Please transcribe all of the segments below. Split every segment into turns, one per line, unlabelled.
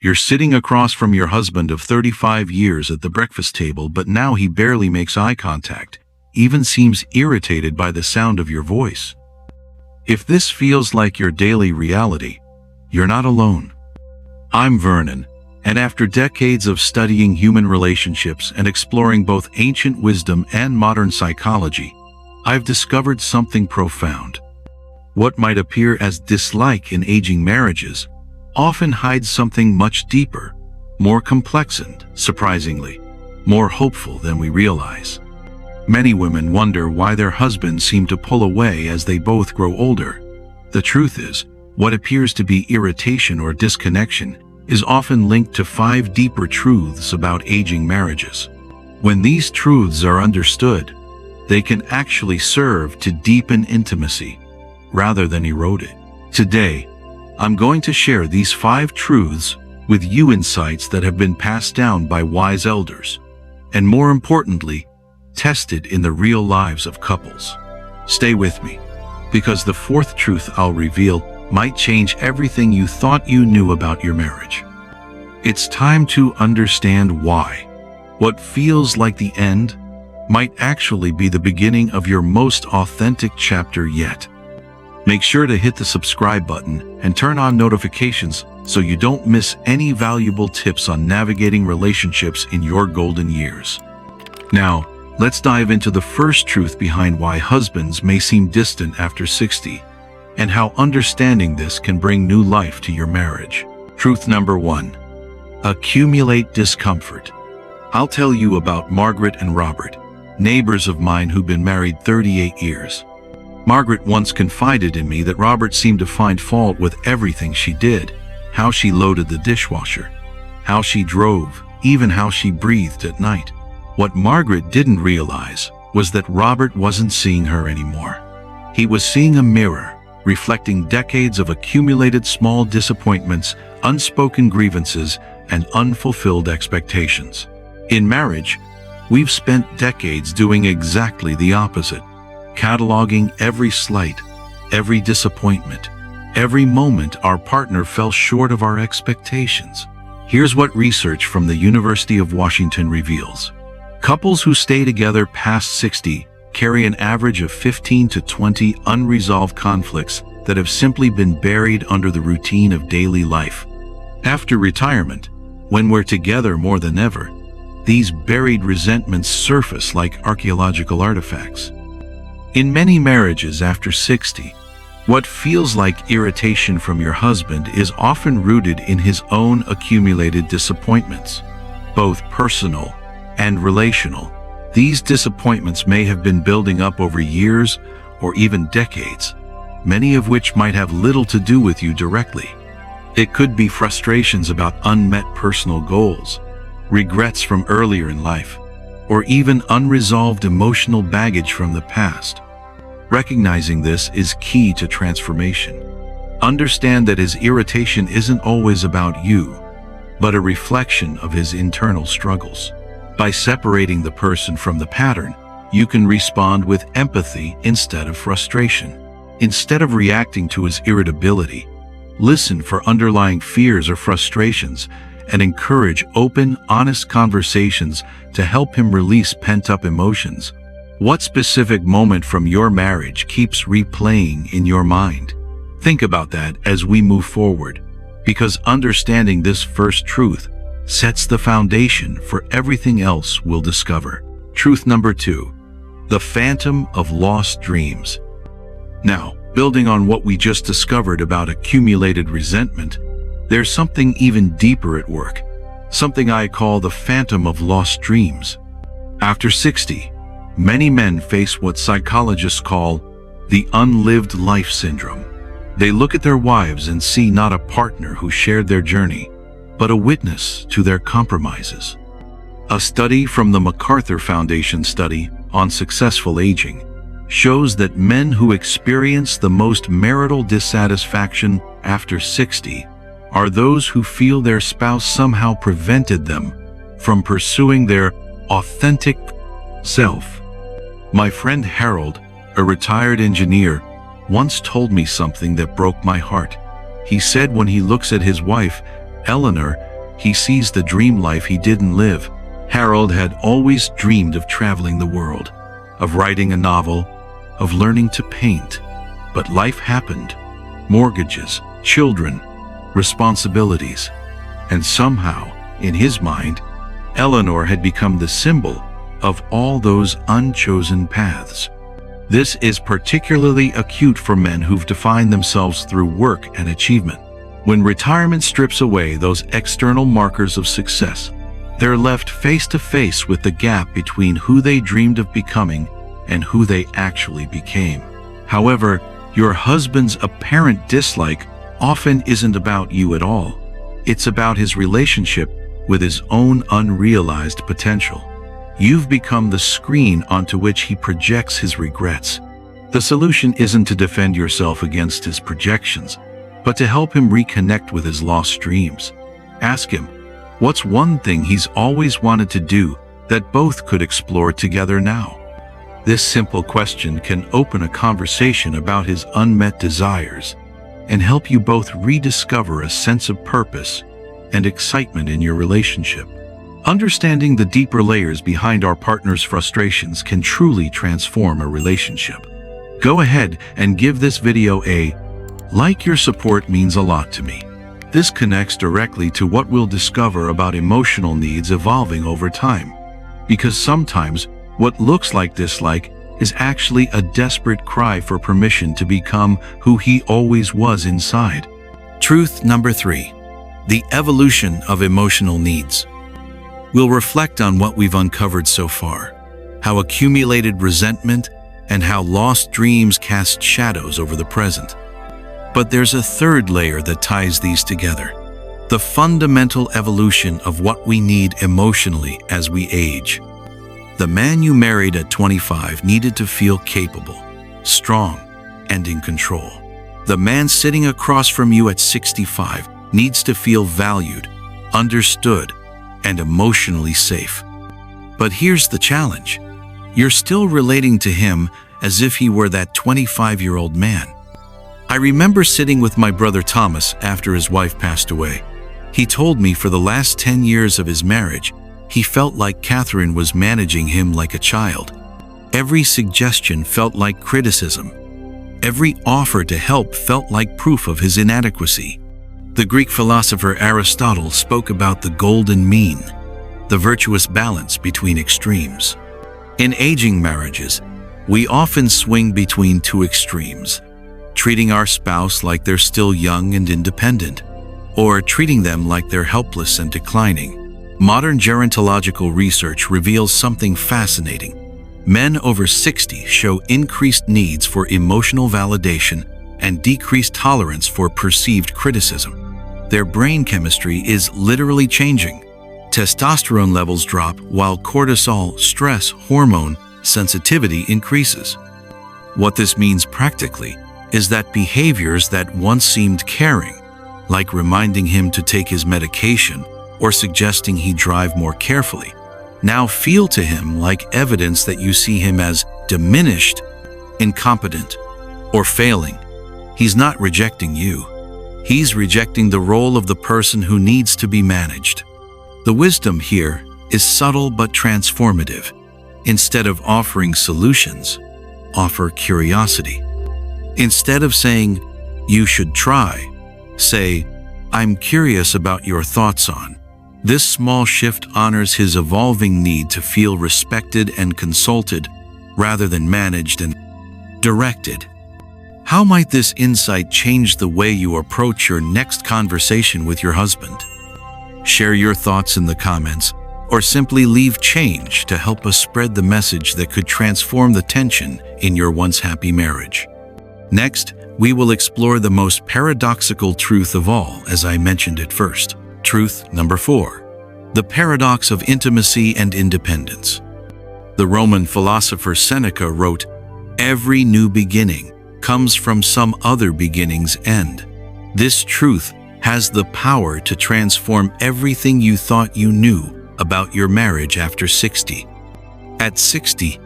You're sitting across from your husband of 35 years at the breakfast table, but now he barely makes eye contact, even seems irritated by the sound of your voice. If this feels like your daily reality, you're not alone. I'm Vernon, and after decades of studying human relationships and exploring both ancient wisdom and modern psychology, I've discovered something profound. What might appear as dislike in aging marriages often hides something much deeper, more complex and, surprisingly, more hopeful than we realize. Many women wonder why their husbands seem to pull away as they both grow older. The truth is, what appears to be irritation or disconnection is often linked to 5 deeper truths about aging marriages. When these truths are understood, they can actually serve to deepen intimacy rather than erode it. Today, I'm going to share these 5 truths with you, insights that have been passed down by wise elders, and more importantly, tested in the real lives of couples. Stay with me, because the 4th truth I'll reveal might change everything you thought you knew about your marriage. It's time to understand why what feels like the end might actually be the beginning of your most authentic chapter yet. Make sure to hit the subscribe button and turn on notifications so you don't miss any valuable tips on navigating relationships in your golden years. Now, let's dive into the first truth behind why husbands may seem distant after 60, and how understanding this can bring new life to your marriage. Truth number 1. Accumulate discomfort. I'll tell you about Margaret and Robert, neighbors of mine who've been married 38 years. Margaret once confided in me that Robert seemed to find fault with everything she did: how she loaded the dishwasher, how she drove, even how she breathed at night. What Margaret didn't realize was that Robert wasn't seeing her anymore. He was seeing a mirror, reflecting decades of accumulated small disappointments, unspoken grievances, and unfulfilled expectations. In marriage, we've spent decades doing exactly the opposite, cataloging every slight, every disappointment, every moment our partner fell short of our expectations. Here's what research from the University of Washington reveals. Couples who stay together past 60 carry an average of 15 to 20 unresolved conflicts that have simply been buried under the routine of daily life. After retirement, when we're together more than ever, these buried resentments surface like archaeological artifacts. In many marriages after 60, what feels like irritation from your husband is often rooted in his own accumulated disappointments, both personal and relational. These disappointments may have been building up over years or even decades, many of which might have little to do with you directly. It could be frustrations about unmet personal goals, regrets from earlier in life, or even unresolved emotional baggage from the past. Recognizing this is key to transformation. Understand that his irritation isn't always about you, but a reflection of his internal struggles. By separating the person from the pattern, you can respond with empathy instead of frustration. Instead of reacting to his irritability, listen for underlying fears or frustrations and encourage open, honest conversations to help him release pent-up emotions. What specific moment from your marriage keeps replaying in your mind? Think about that as we move forward, because understanding this first truth sets the foundation for everything else we'll discover. Truth number 2. The phantom of lost dreams. Now, building on what we just discovered about accumulated resentment, there's something even deeper at work, something I call the phantom of lost dreams. After 60, many men face what psychologists call the unlived life syndrome. They look at their wives and see not a partner who shared their journey, but a witness to their compromises. A study from the MacArthur Foundation study on successful aging shows that men who experience the most marital dissatisfaction after 60 are those who feel their spouse somehow prevented them from pursuing their authentic self. My friend Harold, a retired engineer, once told me something that broke my heart. He said when he looks at his wife Eleanor, he sees the dream life he didn't live. Harold had always dreamed of traveling the world, of writing a novel, of learning to paint. But life happened. Mortgages, children, responsibilities. And somehow, in his mind, Eleanor had become the symbol of all those unchosen paths. This is particularly acute for men who've defined themselves through work and achievement. When retirement strips away those external markers of success, they're left face to face with the gap between who they dreamed of becoming and who they actually became. However, your husband's apparent dislike often isn't about you at all. It's about his relationship with his own unrealized potential. You've become the screen onto which he projects his regrets. The solution isn't to defend yourself against his projections, but to help him reconnect with his lost dreams. Ask him, what's one thing he's always wanted to do that both could explore together now? This simple question can open a conversation about his unmet desires and help you both rediscover a sense of purpose and excitement in your relationship. Understanding the deeper layers behind our partner's frustrations can truly transform a relationship. Go ahead and give this video a like. Your support means a lot to me. This connects directly to what we'll discover about emotional needs evolving over time. Because sometimes what looks like dislike is actually a desperate cry for permission to become who he always was inside. Truth number 3. The evolution of emotional needs. We'll reflect on what we've uncovered so far, how accumulated resentment and how lost dreams cast shadows over the present. But there's a third layer that ties these together: the fundamental evolution of what we need emotionally as we age. The man you married at 25 needed to feel capable, strong, and in control. The man sitting across from you at 65 needs to feel valued, understood, and emotionally safe. But here's the challenge. You're still relating to him as if he were that 25-year-old man. I remember sitting with my brother Thomas after his wife passed away. He told me for the last 10 years of his marriage, he felt like Catherine was managing him like a child. Every suggestion felt like criticism. Every offer to help felt like proof of his inadequacy. The Greek philosopher Aristotle spoke about the golden mean, the virtuous balance between extremes. In aging marriages, we often swing between two extremes, treating our spouse like they're still young and independent, or treating them like they're helpless and declining. Modern gerontological research reveals something fascinating. Men over 60 show increased needs for emotional validation and decreased tolerance for perceived criticism. Their brain chemistry is literally changing. Testosterone levels drop while cortisol, stress hormone sensitivity increases. What this means practically is that behaviors that once seemed caring, like reminding him to take his medication or suggesting he drive more carefully, now feel to him like evidence that you see him as diminished, incompetent, or failing. He's not rejecting you. He's rejecting the role of the person who needs to be managed. The wisdom here is subtle but transformative. Instead of offering solutions, offer curiosity. Instead of saying, "You should try," say, "I'm curious about your thoughts on." This small shift honors his evolving need to feel respected and consulted, rather than managed and directed. How might this insight change the way you approach your next conversation with your husband? Share your thoughts in the comments, or simply leave change to help us spread the message that could transform the tension in your once happy marriage. Next, we will explore the most paradoxical truth of all, as I mentioned at first. Truth number 4. The paradox of intimacy and independence. The Roman philosopher Seneca wrote, "Every new beginning comes from some other beginning's end." This truth has the power to transform everything you thought you knew about your marriage after 60. At 60,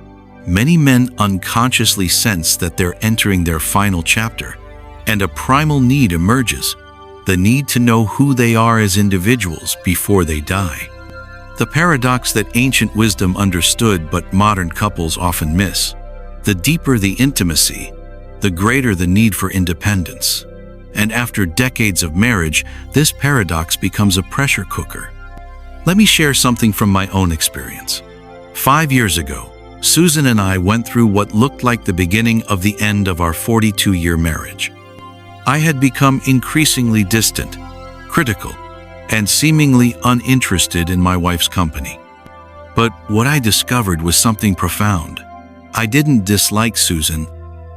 many men unconsciously sense that they're entering their final chapter, and a primal need emerges: the need to know who they are as individuals before they die. The paradox that ancient wisdom understood but modern couples often miss. The deeper the intimacy, the greater the need for independence. And after decades of marriage, this paradox becomes a pressure cooker. Let me share something from my own experience. 5 years ago, Susan and I went through what looked like the beginning of the end of our 42-year marriage. I had become increasingly distant, critical, and seemingly uninterested in my wife's company. But what I discovered was something profound. I didn't dislike Susan,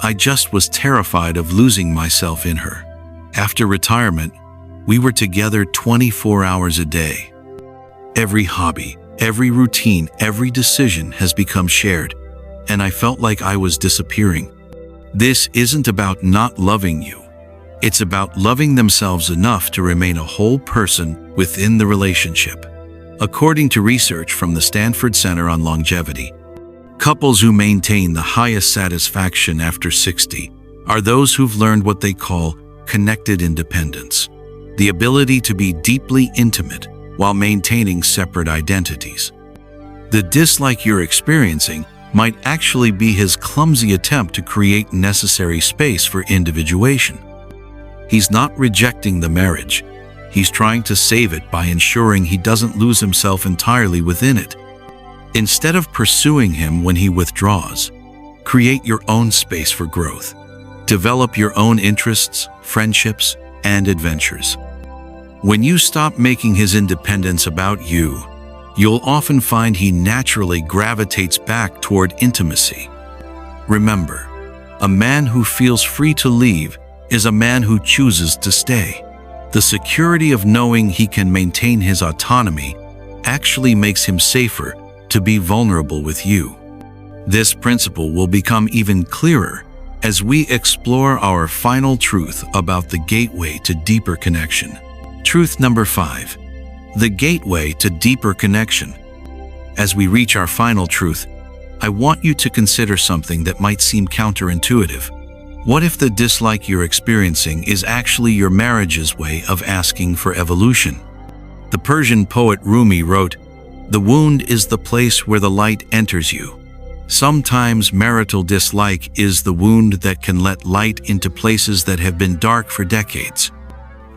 I just was terrified of losing myself in her. After retirement, we were together 24 hours a day. Every hobby, every routine, every decision has become shared, and I felt like I was disappearing. This isn't about not loving you. It's about loving themselves enough to remain a whole person within the relationship. According to research from the Stanford Center on Longevity, couples who maintain the highest satisfaction after 60 are those who've learned what they call connected independence, the ability to be deeply intimate while maintaining separate identities. The dislike you're experiencing might actually be his clumsy attempt to create necessary space for individuation. He's not rejecting the marriage. He's trying to save it by ensuring he doesn't lose himself entirely within it. Instead of pursuing him when he withdraws, create your own space for growth. Develop your own interests, friendships, and adventures. When you stop making his independence about you, you'll often find he naturally gravitates back toward intimacy. Remember, a man who feels free to leave is a man who chooses to stay. The security of knowing he can maintain his autonomy actually makes him safer to be vulnerable with you. This principle will become even clearer as we explore our final truth about the gateway to deeper connection. Truth number 5. The gateway to deeper connection. As we reach our final truth, I want you to consider something that might seem counterintuitive. What if the dislike you're experiencing is actually your marriage's way of asking for evolution? The Persian poet Rumi wrote, "The wound is the place where the light enters you." Sometimes marital dislike is the wound that can let light into places that have been dark for decades.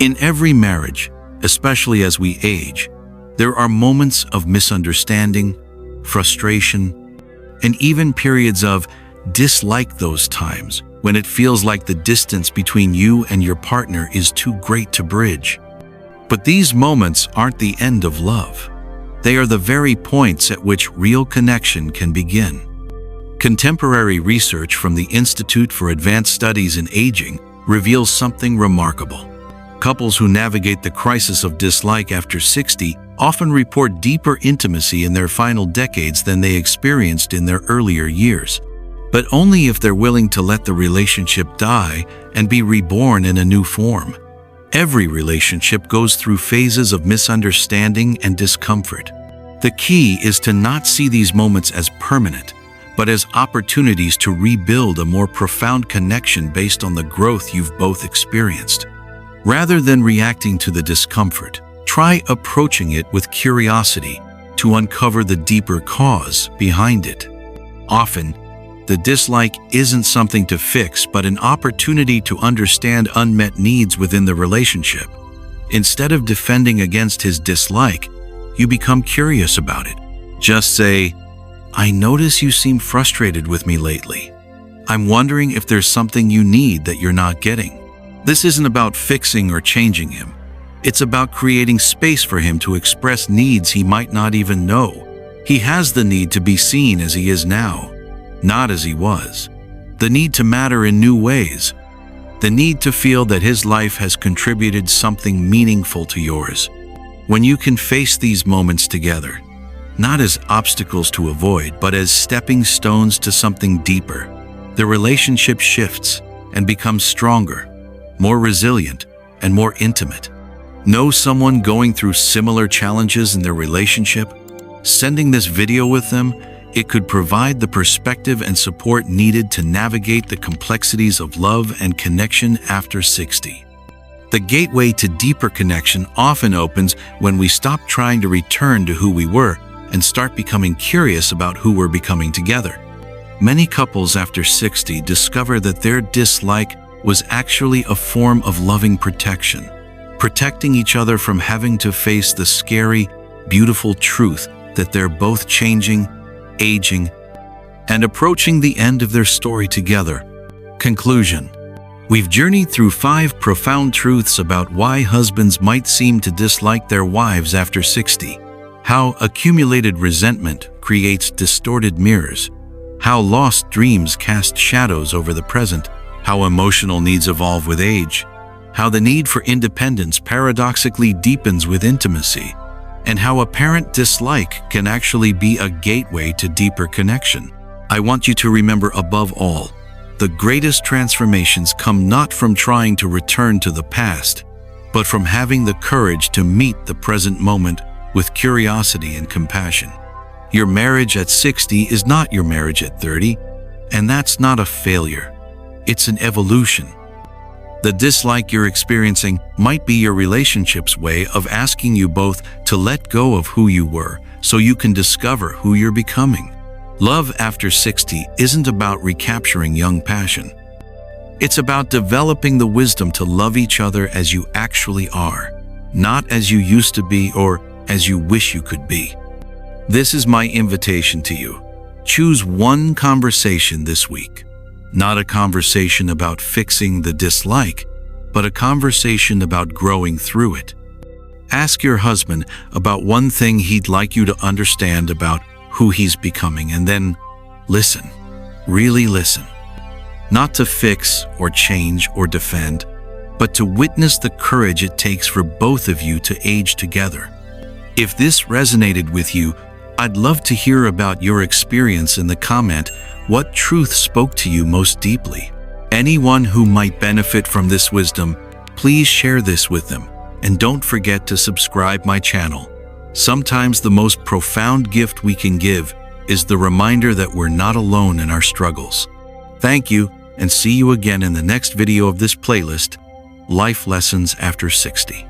In every marriage, especially as we age, there are moments of misunderstanding, frustration, and even periods of dislike. Those times when it feels like the distance between you and your partner is too great to bridge. But these moments aren't the end of love. They are the very points at which real connection can begin. Contemporary research from the Institute for Advanced Studies in Aging reveals something remarkable. Couples who navigate the crisis of dislike after 60 often report deeper intimacy in their final decades than they experienced in their earlier years, but only if they're willing to let the relationship die and be reborn in a new form. Every relationship goes through phases of misunderstanding and discomfort. The key is to not see these moments as permanent, but as opportunities to rebuild a more profound connection based on the growth you've both experienced. Rather than reacting to the discomfort, try approaching it with curiosity to uncover the deeper cause behind it. Often, the dislike isn't something to fix, but an opportunity to understand unmet needs within the relationship. Instead of defending against his dislike, you become curious about it. Just say, "I notice you seem frustrated with me lately. I'm wondering if there's something you need that you're not getting." This isn't about fixing or changing him. It's about creating space for him to express needs he might not even know. He has the need to be seen as he is now, not as he was. The need to matter in new ways. The need to feel that his life has contributed something meaningful to yours. When you can face these moments together, not as obstacles to avoid, but as stepping stones to something deeper, the relationship shifts and becomes stronger, more resilient, and more intimate. Know someone going through similar challenges in their relationship? Sending this video with them, it could provide the perspective and support needed to navigate the complexities of love and connection after 60. The gateway to deeper connection often opens when we stop trying to return to who we were and start becoming curious about who we're becoming together. Many couples after 60 discover that their dislike was actually a form of loving protection, protecting each other from having to face the scary, beautiful truth that they're both changing, aging, and approaching the end of their story together. Conclusion. We've journeyed through 5 profound truths about why husbands might seem to dislike their wives after 60, how accumulated resentment creates distorted mirrors, how lost dreams cast shadows over the present, how emotional needs evolve with age, how the need for independence paradoxically deepens with intimacy, and how apparent dislike can actually be a gateway to deeper connection. I want you to remember above all, the greatest transformations come not from trying to return to the past, but from having the courage to meet the present moment with curiosity and compassion. Your marriage at 60 is not your marriage at 30, and that's not a failure. It's an evolution. The dislike you're experiencing might be your relationship's way of asking you both to let go of who you were so you can discover who you're becoming. Love after 60 isn't about recapturing young passion. It's about developing the wisdom to love each other as you actually are, not as you used to be or as you wish you could be. This is my invitation to you. Choose one conversation this week. Not a conversation about fixing the dislike, but a conversation about growing through it. Ask your husband about one thing he'd like you to understand about who he's becoming, and then listen. Really listen. Not to fix or change or defend, but to witness the courage it takes for both of you to age together. If this resonated with you, I'd love to hear about your experience in the comment. What truth spoke to you most deeply? Anyone who might benefit from this wisdom, please share this with them. And don't forget to subscribe my channel. Sometimes the most profound gift we can give is the reminder that we're not alone in our struggles. Thank you, and see you again in the next video of this playlist, Life Lessons After 60.